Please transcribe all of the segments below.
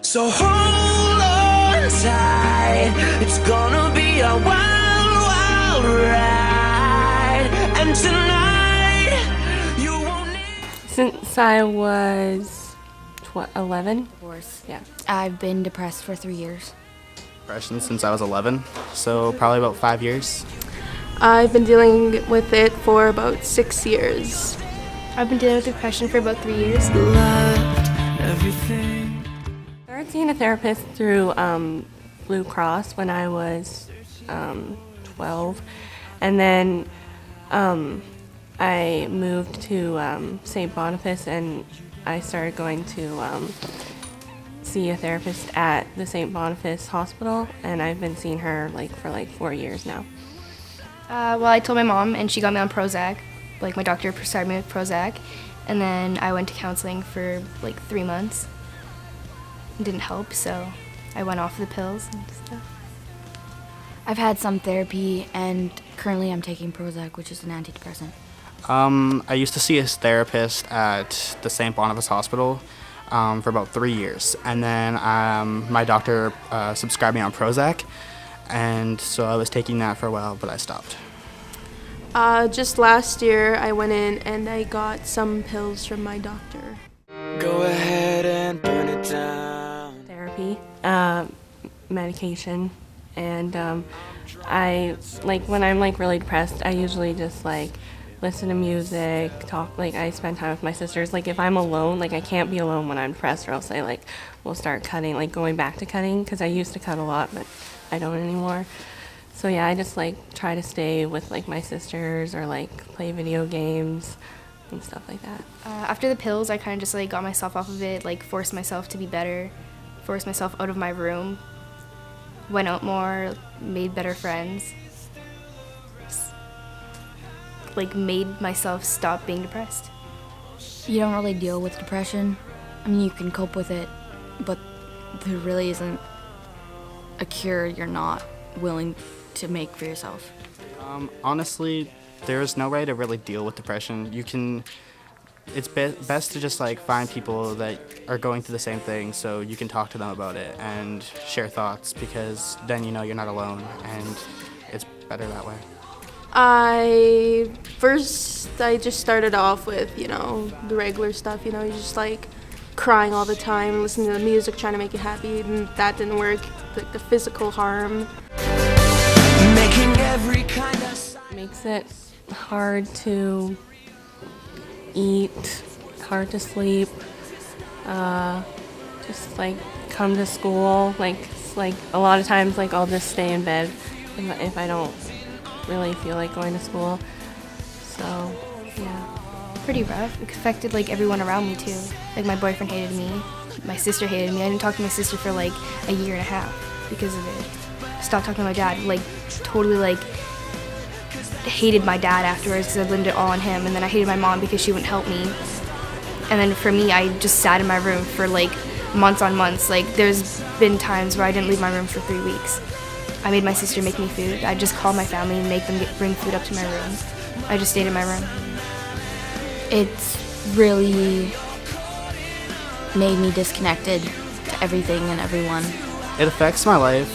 So hold on tight, it's gonna be a wild, wild ride. And tonight, you won't need... Since I was, 11? Of course. Yeah. I've been depressed for 3 years. Depression since I was 11, so probably about 5 years. I've been dealing with it for about 6 years. I've been dealing with depression for about 3 years. Everything. I started seeing a therapist through Blue Cross when I was 12, and then I moved to St. Boniface, and I started going to see a therapist at the St. Boniface Hospital, and I've been seeing her for 4 years now. Well, I told my mom, and she got me on Prozac. Like, my doctor prescribed me with Prozac, and then I went to counseling for 3 months. It didn't help, so I went off the pills and stuff. I've had some therapy, and currently I'm taking Prozac, which is an antidepressant. I used to see a therapist at the St. Boniface Hospital for about 3 years, and then my doctor subscribed me on Prozac, and so I was taking that for a while, but I stopped. Just last year, I went in and I got some pills from my doctor. Go ahead and burn it down. Therapy, medication, and I when I'm really depressed, I usually just listen to music, talk. I spend time with my sisters. If I'm alone, I can't be alone when I'm depressed, or else I will start cutting, going back to cutting, because I used to cut a lot, but I don't anymore. So yeah, I just try to stay with my sisters, or play video games and stuff like that. After the pills, I kind of just got myself off of it, forced myself to be better, forced myself out of my room, went out more, made better friends, made myself stop being depressed. You don't really deal with depression. I mean, you can cope with it, but there really isn't a cure you're not willing to make for yourself. Honestly, there's no way to really deal with depression. It's best to just find people that are going through the same thing, so you can talk to them about it and share thoughts, because then you're not alone, and it's better that way. I just started off with, the regular stuff, you just crying all the time, listening to the music, trying to make you happy, and that didn't work. The physical harm. Making every kind of... Makes it hard to eat, hard to sleep, just come to school. A lot of times I'll just stay in bed if I don't really feel like going to school. So yeah. Pretty rough. It affected everyone around me too. My boyfriend hated me, my sister hated me. I didn't talk to my sister for a year and a half because of it. Stopped talking to my dad. Totally hated my dad afterwards because I blamed it all on him. And then I hated my mom because she wouldn't help me. And then for me, I just sat in my room for months on months. There's been times where I didn't leave my room for 3 weeks. I made my sister make me food. I just called my family and make them bring food up to my room. I just stayed in my room. It's really made me disconnected to everything and everyone. It affects my life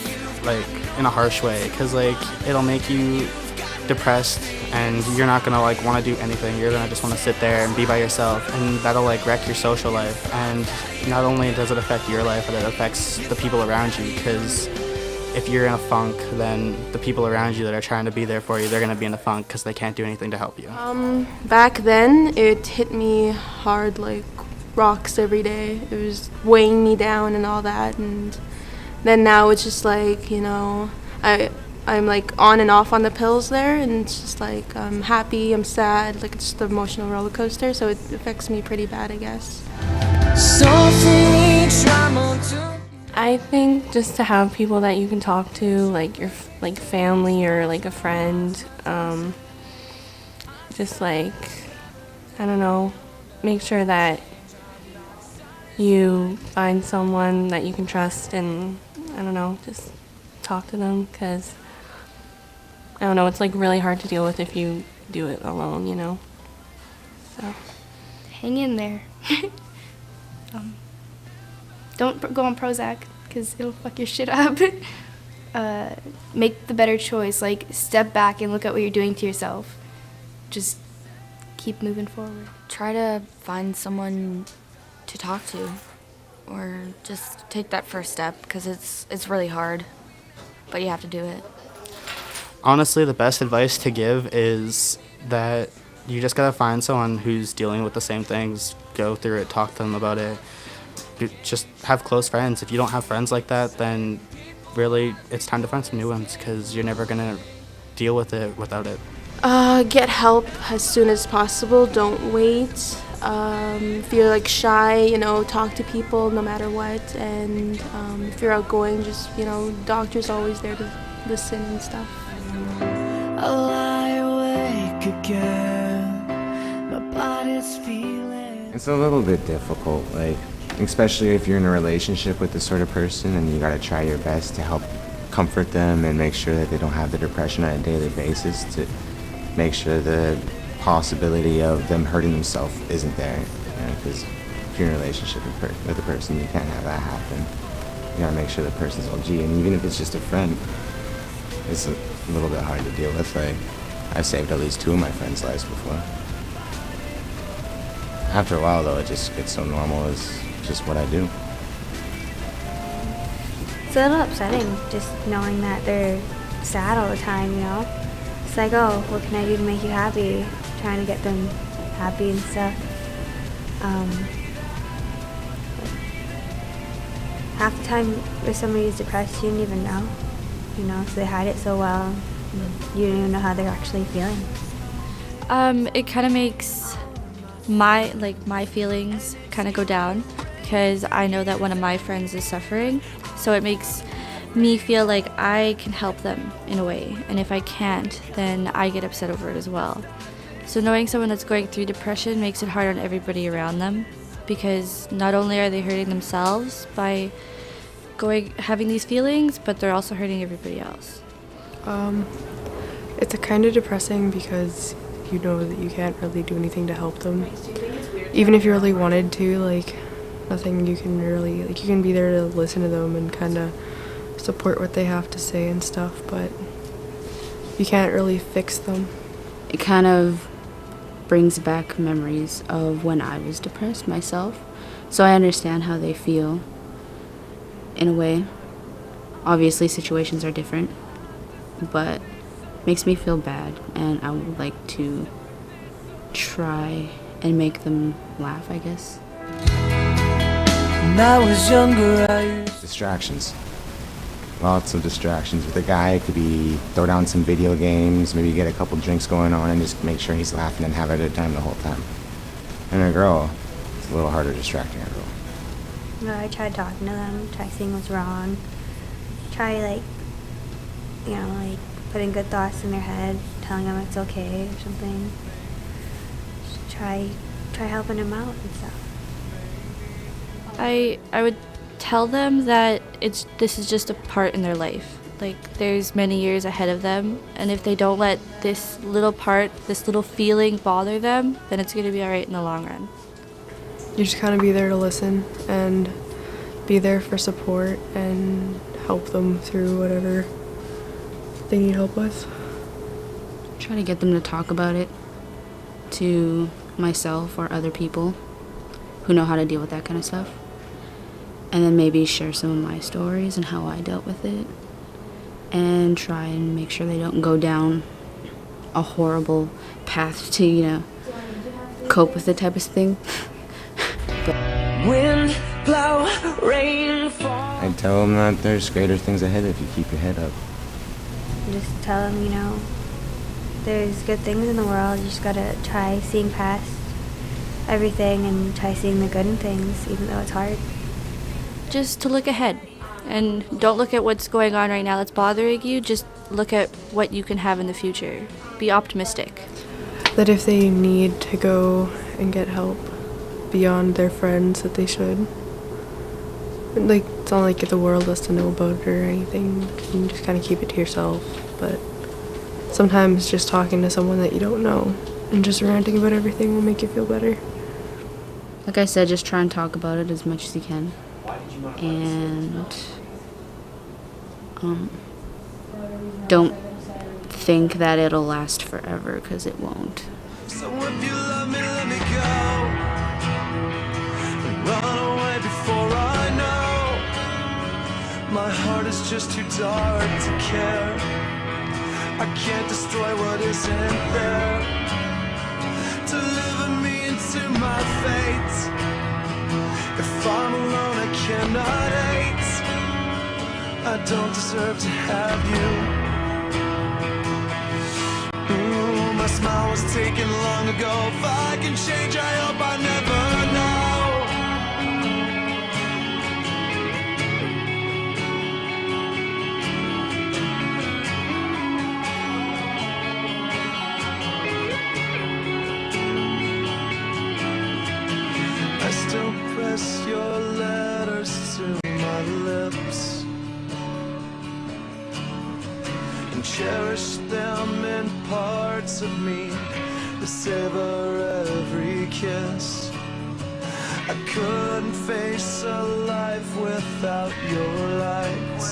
in a harsh way, because it'll make you depressed, and you're not gonna want to do anything. You're gonna just want to sit there and be by yourself, and that'll wreck your social life. And not only does it affect your life, but it affects the people around you, because if you're in a funk, then the people around you that are trying to be there for you, they're gonna be in a funk because they can't do anything to help you. Back then, it hit me hard like rocks every day. It was weighing me down and all that, and then now it's just I'm on and off on the pills there, and it's just I'm happy, I'm sad, it's just an emotional roller coaster, so it affects me pretty bad, I guess. I think just to have people that you can talk to, your family or a friend, just I don't know, make sure that you find someone that you can trust, and I don't know, just talk to them, because I don't know, it's really hard to deal with if you do it alone, So hang in there. Don't go on Prozac because it'll fuck your shit up. Make the better choice. Like, step back and look at what you're doing to yourself. Just keep moving forward. Try to find someone to talk to, or just take that first step, because it's really hard, but you have to do it. Honestly, the best advice to give is that you just gotta find someone who's dealing with the same things, go through it, talk to them about it. Just have close friends. If you don't have friends like that, then really it's time to find some new ones, because you're never gonna deal with it without it. Get help as soon as possible. Don't wait. If you're like shy, you know, talk to people no matter what. And if you're outgoing, just, you know, doctor's always there to listen and stuff. I lie awake again. My body's feeling. It's a little bit difficult, like, especially if you're in a relationship with this sort of person and you gotta try your best to help comfort them and make sure that they don't have the depression on a daily basis, to make sure the possibility of them hurting themselves isn't there. Because if you're in a relationship with a person, you can't have that happen. You gotta make sure the person's OG, and even if it's just a friend, it's a little bit hard to deal with. Like, I've saved at least 2 of my friends' lives before. After a while, though, it just gets so normal. It's just what I do. It's a little upsetting just knowing that they're sad all the time, you know? It's like, oh, what can I do to make you happy? Trying to get them happy and stuff. Half the time if somebody is depressed, you don't even know, you know, so they hide it so well. You don't even know how they're actually feeling. It kind of makes my feelings kind of go down, because I know that one of my friends is suffering, so it makes me feel like I can help them in a way, and if I can't, then I get upset over it as well. So knowing someone that's going through depression makes it hard on everybody around them, because not only are they hurting themselves by having these feelings, but they're also hurting everybody else. It's a kind of depressing because you know that you can't really do anything to help them. Even if you really wanted to, like, nothing you can really, like, you can be there to listen to them and kind of support what they have to say and stuff, but you can't really fix them. It kind of brings back memories of when I was depressed myself, so I understand how they feel in a way. Obviously situations are different, but makes me feel bad, and I would like to try and make them laugh, I guess. When I was younger, I used Distractions. Lots of distractions. With a guy, it could be throw down some video games, maybe get a couple drinks going on, and just make sure he's laughing and have a good time the whole time. And a girl, it's a little harder distracting a girl. Well, I tried talking to them, try seeing what's wrong, try, like, you know, like, putting good thoughts in their head, telling them it's okay or something. Just try helping them out and stuff. I would tell them that this is just a part in their life. Like, there's many years ahead of them, and if they don't let this little part, this little feeling bother them, then it's going to be all right in the long run. You just kind of be there to listen and be there for support and help them through whatever they need help with. Try to get them to talk about it to myself or other people who know how to deal with that kind of stuff. And then maybe share some of my stories and how I dealt with it. And try and make sure they don't go down a horrible path to, you know, cope with it type of thing. wind, blow, rain, fall. I'd tell them that there's greater things ahead if you keep your head up. Just tell them, you know, there's good things in the world. You just gotta try seeing past everything and try seeing the good in things, even though it's hard. Just to look ahead, and don't look at what's going on right now that's bothering you. Just look at what you can have in the future. Be optimistic. That if they need to go and get help beyond their friends, that they should. Like, it's not like the world has to know about it or anything. You can just kind of keep it to yourself. But sometimes just talking to someone that you don't know and just ranting about everything will make you feel better. Like I said, just try and talk about it as much as you can. and don't think that it'll last forever, because it won't. So if you love me, let me go. Run away before I know. My heart is just too dark to care. I can't destroy what isn't there. Deliver me into my fate. If I'm alone, I cannot hate. I don't deserve to have you. My smile was taken long ago. If I can change, I hope I never know. I still press your letters to my lips and cherish them in parts of me to savor every kiss. I couldn't face a life without your light,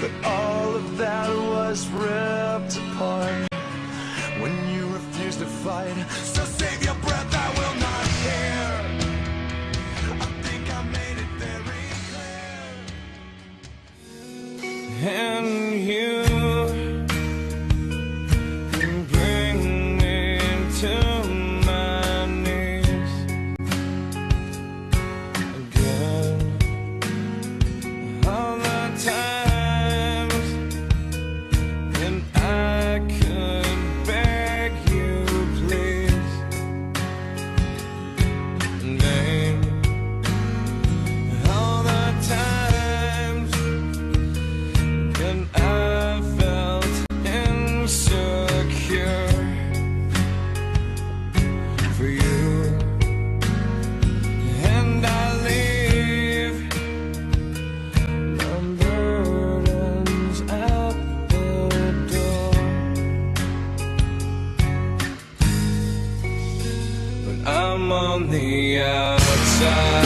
but all of that was ripped apart when you refused to fight. So save your breath, I will not care. I think I made it very clear. And you bring me to my knees again. All the times when I could beg you, please, in vain. All the times when I felt insecure for you, and I leave my burdens at the door. But I'm on the outside.